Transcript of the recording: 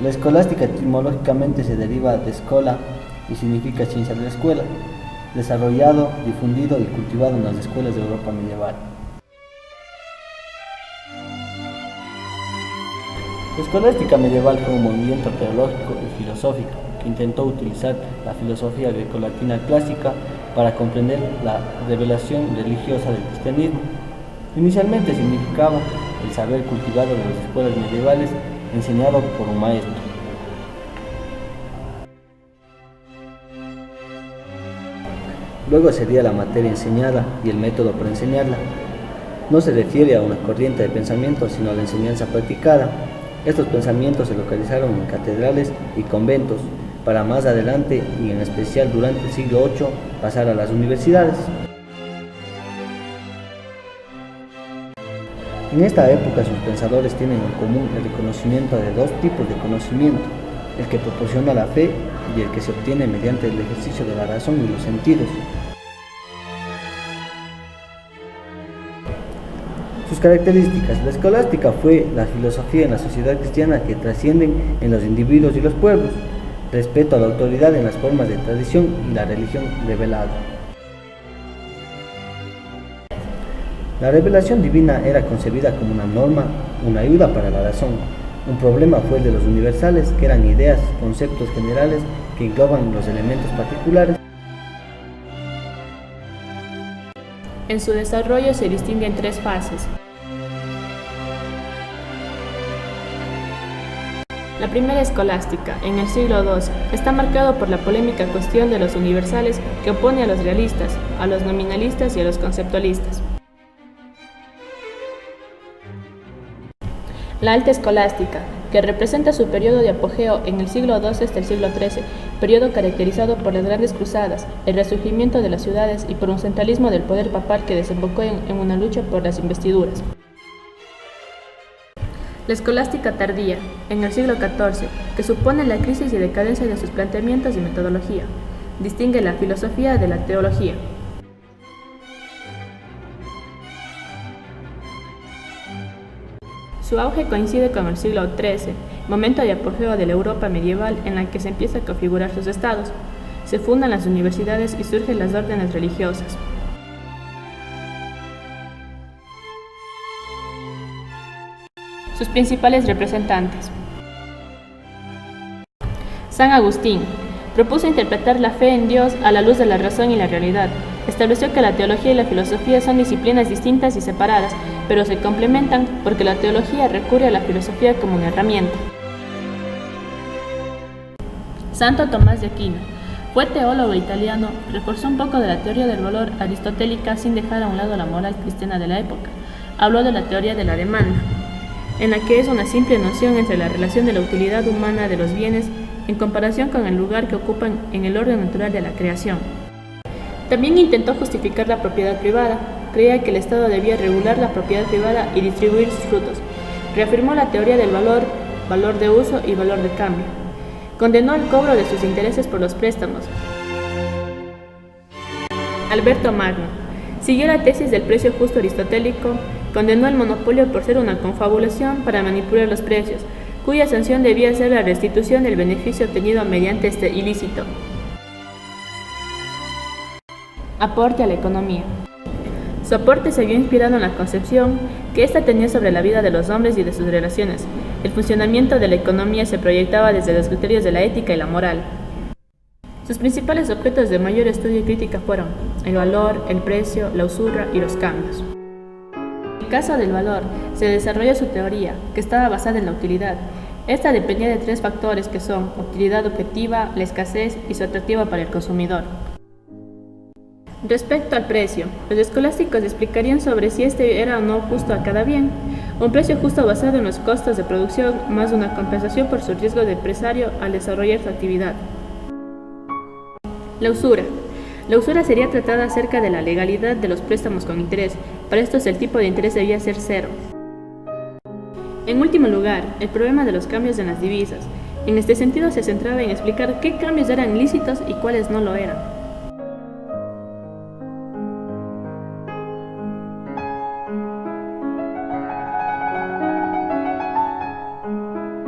La escolástica etimológicamente se deriva de escola y significa ciencia de la escuela, desarrollado, difundido y cultivado en las escuelas de Europa medieval. La escolástica medieval fue un movimiento teológico y filosófico que intentó utilizar la filosofía grecolatina clásica para comprender la revelación religiosa del cristianismo. Inicialmente significaba el saber cultivado de las escuelas medievales enseñado por un maestro. Luego sería la materia enseñada y el método para enseñarla. No se refiere a una corriente de pensamiento, sino a la enseñanza practicada. Estos pensamientos se localizaron en catedrales y conventos, para más adelante, y en especial durante el siglo VIII, pasar a las universidades. En esta época sus pensadores tienen en común el reconocimiento de dos tipos de conocimiento, el que proporciona la fe y el que se obtiene mediante el ejercicio de la razón y los sentidos. Sus características. La escolástica fue la filosofía en la sociedad cristiana que trascienden en los individuos y los pueblos, respeto a la autoridad en las formas de tradición y la religión revelada. La revelación divina era concebida como una norma, una ayuda para la razón. Un problema fue el de los universales, que eran ideas, conceptos generales que engloban los elementos particulares. En su desarrollo se distinguen tres fases. La primera escolástica, en el siglo XII, está marcado por la polémica cuestión de los universales que opone a los realistas, a los nominalistas y a los conceptualistas. La alta escolástica, que representa su periodo de apogeo en el siglo XII hasta el siglo XIII, periodo caracterizado por las grandes cruzadas, el resurgimiento de las ciudades y por un centralismo del poder papal que desembocó en una lucha por las investiduras. La escolástica tardía, en el siglo XIV, que supone la crisis y decadencia de sus planteamientos y metodología, distingue la filosofía de la teología. Su auge coincide con el siglo XIII, momento de apogeo de la Europa medieval en la que se empieza a configurar sus estados. Se fundan las universidades y surgen las órdenes religiosas. Sus principales representantes. San Agustín propuso interpretar la fe en Dios a la luz de la razón y la realidad. Estableció que la teología y la filosofía son disciplinas distintas y separadas, pero se complementan porque la teología recurre a la filosofía como una herramienta. Santo Tomás de Aquino fue teólogo italiano, reforzó un poco de la teoría del valor aristotélica sin dejar a un lado la moral cristiana de la época. Habló de la teoría de la demanda, en la que es una simple noción entre la relación de la utilidad humana de los bienes en comparación con el lugar que ocupan en el orden natural de la creación. También intentó justificar la propiedad privada, creía que el Estado debía regular la propiedad privada y distribuir sus frutos. Reafirmó la teoría del valor, valor de uso y valor de cambio. Condenó el cobro de sus intereses por los préstamos. Alberto Magno siguió la tesis del precio justo aristotélico, condenó el monopolio por ser una confabulación para manipular los precios, cuya sanción debía ser la restitución del beneficio obtenido mediante este ilícito. Aporte a la economía. Su aporte se vio inspirado en la concepción que ésta tenía sobre la vida de los hombres y de sus relaciones. El funcionamiento de la economía se proyectaba desde los criterios de la ética y la moral. Sus principales objetos de mayor estudio y crítica fueron el valor, el precio, la usura y los cambios. En el caso del valor, se desarrolló su teoría, que estaba basada en la utilidad. Esta dependía de tres factores que son utilidad objetiva, la escasez y su atractivo para el consumidor. Respecto al precio, los escolásticos explicarían sobre si este era o no justo a cada bien. Un precio justo basado en los costos de producción más una compensación por su riesgo de empresario al desarrollar su actividad. La usura. La usura sería tratada acerca de la legalidad de los préstamos con interés. Para estos el tipo de interés debía ser cero. En último lugar, el problema de los cambios en las divisas. En este sentido se centraba en explicar qué cambios eran lícitos y cuáles no lo eran.